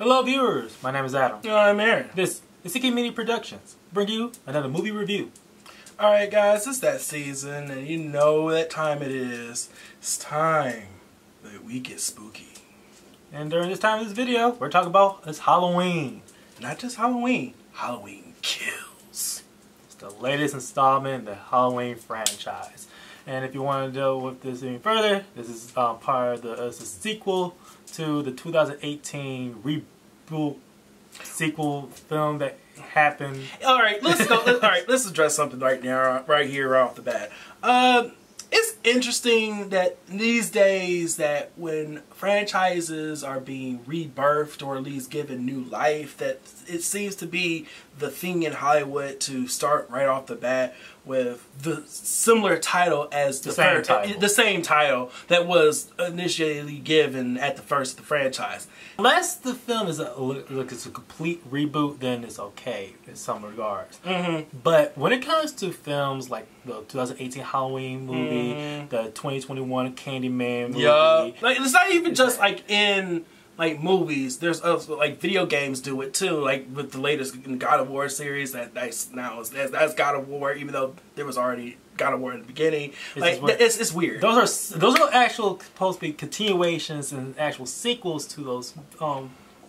Hello viewers, my name is Adam. I'm Aaron. This is CK Mini Productions. Bring you another movie review. Alright guys, it's that season and you know that time it is. It's time that we get spooky. And during this time of this video, we're talking about it's Halloween. Not just Halloween, Halloween Kills. It's the latest installment in the Halloween franchise. And if you want to deal with this any further, this is part of it's a sequel to the 2018 reboot sequel film that happened. Alright, let's go. Alright, let's address something right now, right here, right off the bat. It's interesting that these days that when franchises are being rebirthed or at least given new life, that it seems to be the thing in Hollywood to start right off the bat with the similar title as the same title that was initially given at the first of the franchise. Unless the film is it's a complete reboot, then it's okay in some regards. But when it comes to films like the 2018 Halloween movie, the 2021 Candyman movie, like it's not even just like in like movies. There's also like video games do it too. Like with the latest God of War series, that's God of War, even though there was already God of War in the beginning. It's weird. Those are actual supposed to be continuations and actual sequels to those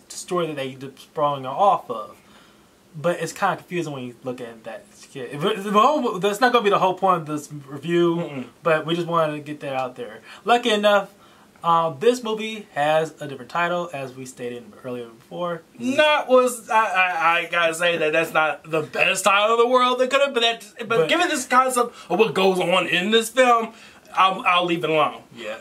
story that they sprung off of. But it's kind of confusing when you look at that. That's not going to be the whole point of this review, but we just wanted to get that out there. Lucky enough, this movie has a different title, as we stated earlier before. I gotta say that's not the best title in the world that could have, but given this concept of what goes on in this film, I'll leave it alone. Yeah.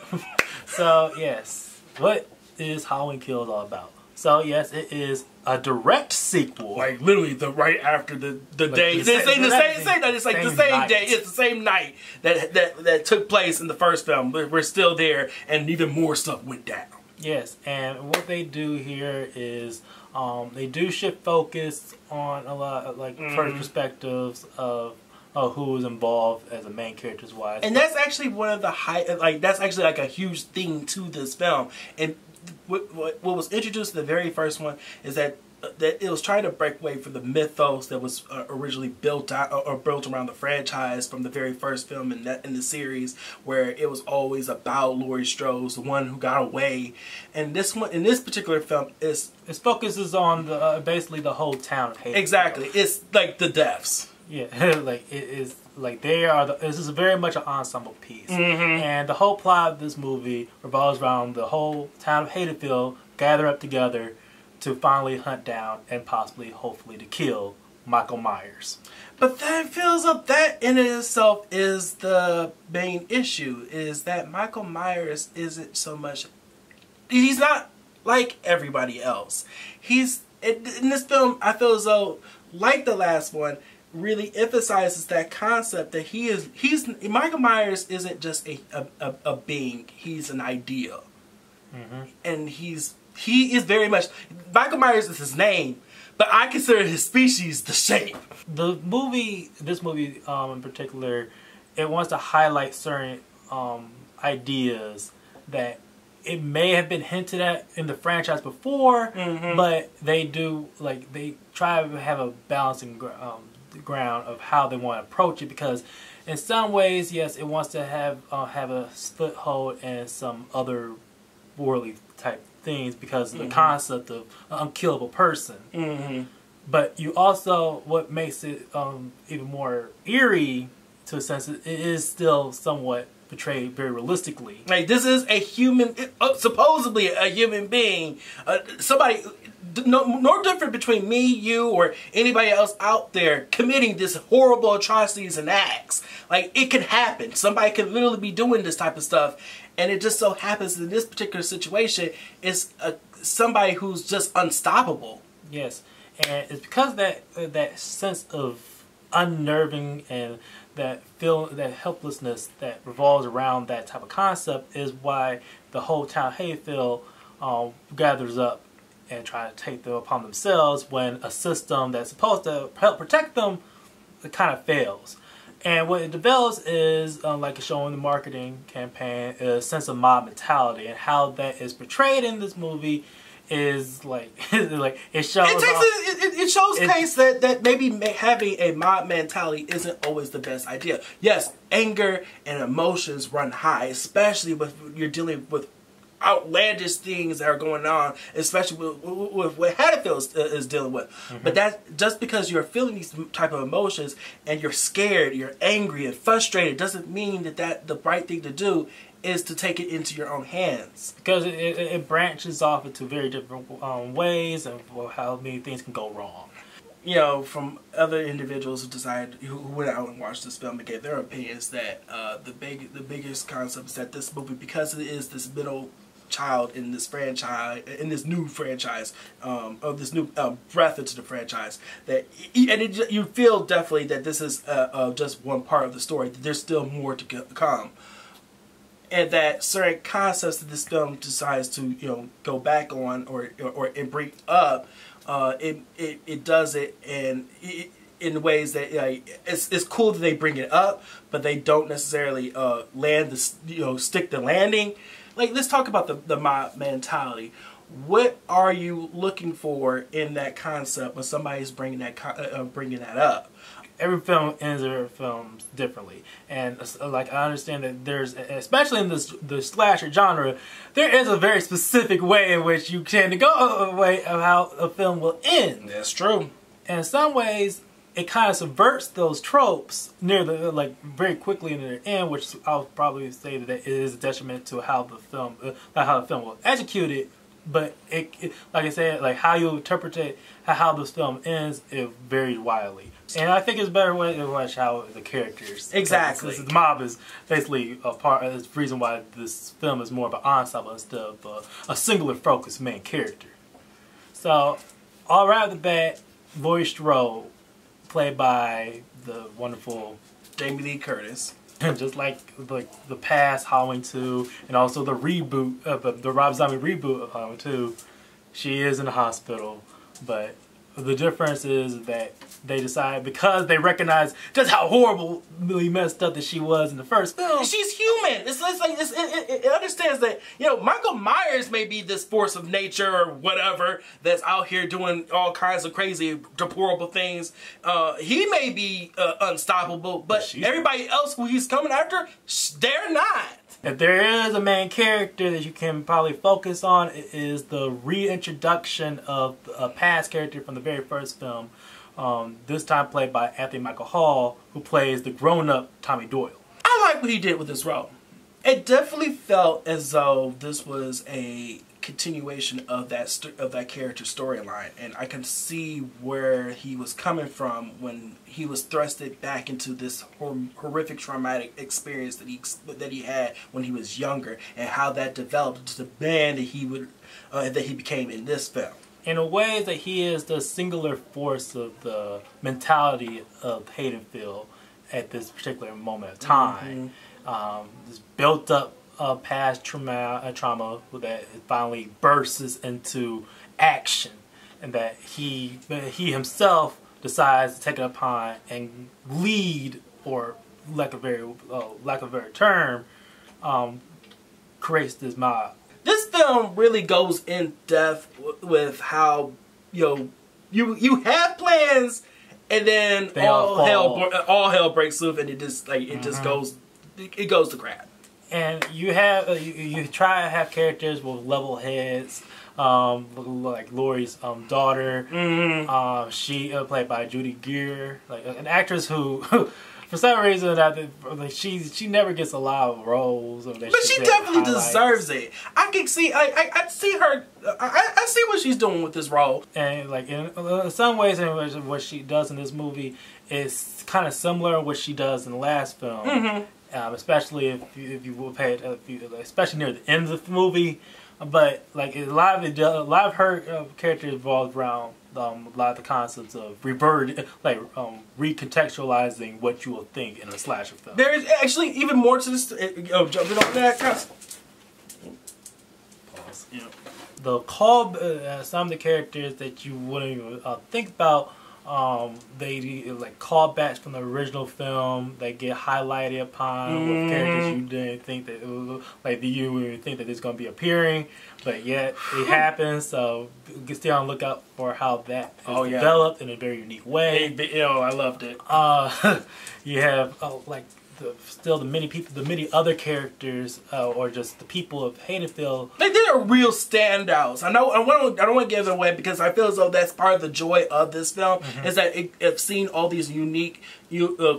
So yes, what is Halloween Kills all about? So yes, it is a direct sequel. Like literally right after the day. It's the same day. It's the same night that took place in the first film. We're still there, and even more stuff went down. Yes, and what they do here is they do shift focus on a lot of first perspectives of who is involved as the main characters wise. And that's actually one of the that's actually like a huge thing to this film. And what was introduced in the very first one is that it was trying to break away from the mythos that was originally built around the franchise from the very first film in the series, where it was always about Laurie Strode, the one who got away. And this one, in this particular film, it focuses on basically the whole town of Haiti. Exactly, it's like the deaths. Yeah, like it is. Like this is very much an ensemble piece, and the whole plot of this movie revolves around the whole town of Haterfield gather up together to finally hunt down and possibly, hopefully, to kill Michael Myers. But that in itself is the main issue, is that Michael Myers isn't so much. He's not like everybody else. In this film, I feel as though, like the last one, really emphasizes that concept that Michael Myers isn't just a being, he's an idea. And he is very much, Michael Myers is his name, but I consider his species the shape. This movie in particular, it wants to highlight certain ideas that it may have been hinted at in the franchise before, but they try to have a balancing ground of how they want to approach it, because in some ways, yes, it wants to have a foothold in some other worldly type things because of the concept of an unkillable person. But you also, what makes it even more eerie to a sense, it is still somewhat portrayed very realistically. Like, this is a human, supposedly a human being, somebody. No different between me, you, or anybody else out there committing this horrible atrocities and acts. Like, it can happen. Somebody can literally be doing this type of stuff, and it just so happens in this particular situation is somebody who's just unstoppable. Yes, and it's because that sense of unnerving and that helplessness that revolves around that type of concept is why the whole town Hayfield gathers up and try to take them upon themselves when a system that's supposed to help protect them kind of fails. And what it develops is, like it's shown in the marketing campaign, a sense of mob mentality, and how that is portrayed in this movie is like like it shows. It shows case that maybe having a mob mentality isn't always the best idea. Yes, anger and emotions run high, especially when you're dealing with outlandish things that are going on, especially with what Haddonfield is dealing with. But that just because you're feeling these type of emotions and you're scared, you're angry and frustrated, doesn't mean that the right thing to do is to take it into your own hands. Because it branches off into very different ways of how many things can go wrong. You know, from other individuals who went out and watched this film and gave their opinions, that the biggest concept is that this movie, because it is this middle child in this franchise, in this new franchise, of this new breath into the franchise, that you feel definitely that this is just one part of the story. That there's still more to come, and that certain concepts that this film decides to go back on or bring up, it does it in ways that it's cool that they bring it up, but they don't necessarily stick the landing. Like, let's talk about the mob mentality. What are you looking for in that concept when somebody's bringing that up? Every film ends their films differently, and like I understand that there's, especially in the slasher genre, there is a very specific way in which you tend to go a way of how a film will end. That's true. And in some ways, it kind of subverts those tropes near the very quickly in the end, which I'll probably say that it is a detriment to how the film will execute it. But it like I said, like how you interpret it, how this film ends, it varies wildly. And I think it's a better way to watch how the characters. Exactly. The mob is basically a part of the reason why this film is more of an ensemble instead of a singular focused main character. So, all right off the bat, Laurie Strode, played by the wonderful Jamie Lee Curtis. Just like the past Halloween 2 and also the reboot of the Rob Zombie reboot of Halloween 2, she is in the hospital, but the difference is that they decide, because they recognize just how horribly messed up that she was in the first film. She's human. It understands that, Michael Myers may be this force of nature or whatever that's out here doing all kinds of crazy, deplorable things. He may be unstoppable, but everybody else who he's coming after, they're not. If there is a main character that you can probably focus on, it is the reintroduction of a past character from the very first film. This time played by Anthony Michael Hall, who plays the grown-up Tommy Doyle. I like what he did with this role. It definitely felt as though this was a continuation of that character's storyline, and I can see where he was coming from when he was thrusted back into this horrific traumatic experience that he had when he was younger, and how that developed into the man that he became in this film. In a way that he is the singular force of the mentality of Haddonfield at this particular moment of time. This built up past trauma that finally bursts into action, and that he himself decides to take it upon and lead, or lack of a better term, creates this mob. This film really goes in depth with how you have plans, and then all hell breaks loose, and it just goes to crap. And you try to have characters with level heads, like Laurie's daughter. She played by Judy Greer, like an actress who. For some reason, she never gets a lot of roles. But she definitely deserves it. I can see, I see her. I see what she's doing with this role. And in some ways, what she does in this movie is kind of similar to what she does in the last film. Especially if you will pay it, especially near the end of the movie. But a lot of her characters revolved around a lot of the concepts of recontextualizing what you will think in a slasher film. There is actually even more to this. Jumping on that concept. Pause. The some of the characters that you wouldn't even think about They like callbacks from the original film that get highlighted upon with characters you didn't think that like you would think that it's going to be appearing, but yet it happens. So you can stay on the lookout for how that is developed in a very unique way. I loved it. You have like still the many other characters, or just the people of Haddonfield. They are real standouts. I don't want to give it away because I feel as though that's part of the joy of this film is that I've seen all these unique,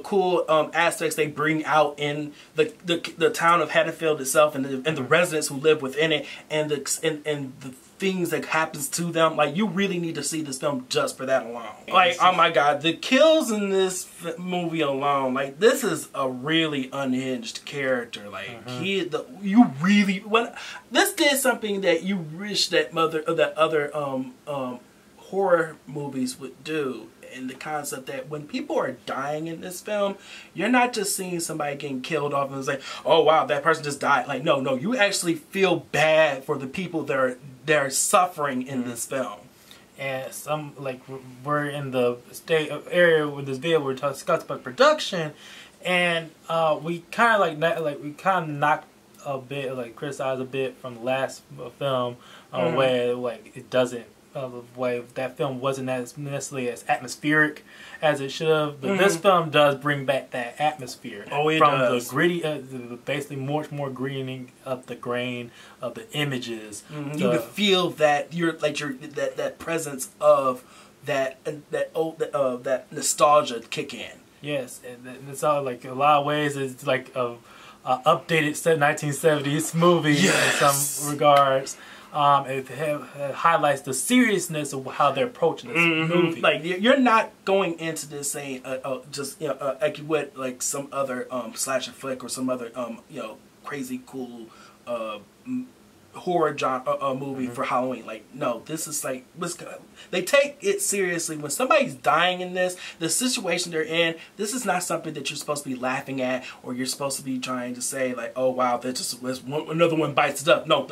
cool aspects they bring out in the town of Haddonfield itself and the residents who live within it and the things that happens to them. Like, you really need to see this film just for that alone. Like, oh my god, the kills in this movie alone, like, this is a really unhinged character. Like, this did something that you wish that other horror movies would do. In the concept that when people are dying in this film, you're not just seeing somebody getting killed off and it's like, oh wow, that person just died. Like, no, you actually feel bad for the people that are suffering in this film. And some, like, we're in the area with this video where we talked about production, and we kind of knocked a bit, like, criticized a bit from the last film, where like it doesn't. The way that film wasn't as necessarily as atmospheric as it should have, but this film does bring back that atmosphere. Oh, it from does. The gritty, basically much more greening of the grain of the images. You can feel that that presence of that nostalgia kick in. Yes, and it's all like a lot of ways. It's like a updated 1970s movie in some regards. It highlights the seriousness of how they're approaching this movie. Like, you're not going into this saying like you would like some other slasher flick or some other crazy cool horror genre movie for Halloween. Like, no, this is like they take it seriously. When somebody's dying in this, the situation they're in, this is not something that you're supposed to be laughing at or you're supposed to be trying to say like, oh wow, that just another one bites it up. No,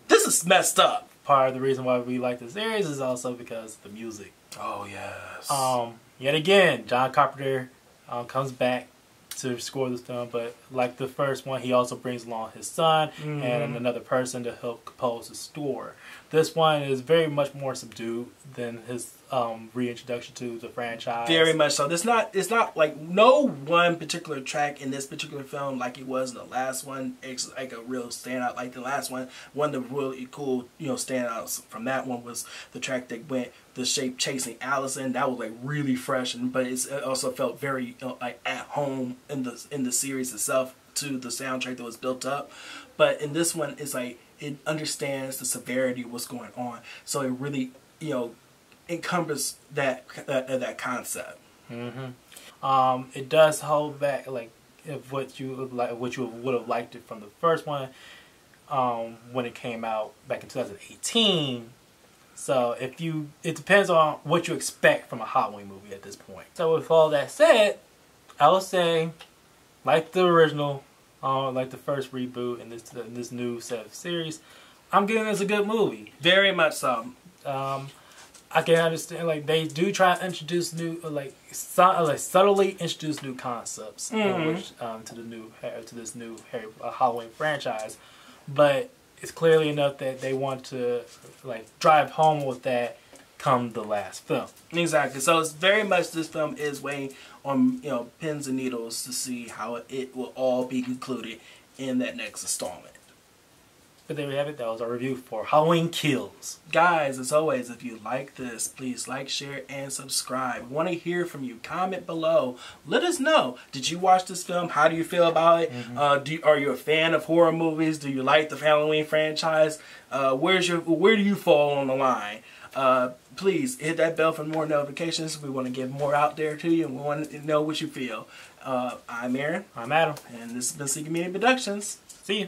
this is messed up. Part of the reason why we like the series is also because of the music. Oh, yes. Yet again, John Carpenter comes back to score this film, but like the first one, he also brings along his son and another person to help compose the score. This one is very much more subdued than his reintroduction to the franchise. Very much so. It's not like no one particular track in this particular film like it was in the last one. It's like a real standout. Like the last one, one of the really cool standouts from that one was the track that went the shape chasing Allison. That was like really fresh, but it also felt very like at home in the series itself to the soundtrack that was built up. But in this one, it's like it understands the severity of what's going on, so it really encompasses that concept. It does hold back like what you would have liked it from the first one when it came out back in 2018. So it depends on what you expect from a Halloween movie at this point. So with all that said, I would say, like the original, like the first reboot and this new set of series, I'm giving this a good movie. Very much so. I can understand, like, they do try to introduce new, subtly introduce new concepts to this new Halloween franchise, but it's clearly enough that they want to like drive home with that come the last film. Exactly. So it's very much this film is weighing on pins and needles to see how it will all be concluded in that next installment. But there we have it. That was our review for Halloween Kills. Guys, as always, if you like this, please like, share, and subscribe. Want to hear from you. Comment below. Let us know. Did you watch this film? How do you feel about it? Are you a fan of horror movies? Do you like the Halloween franchise? Where do you fall on the line? Please hit that bell for more notifications. We want to get more out there to you, and we want to know what you feel. I'm Aaron. I'm Adam. And this has been Secret Media Productions. See you.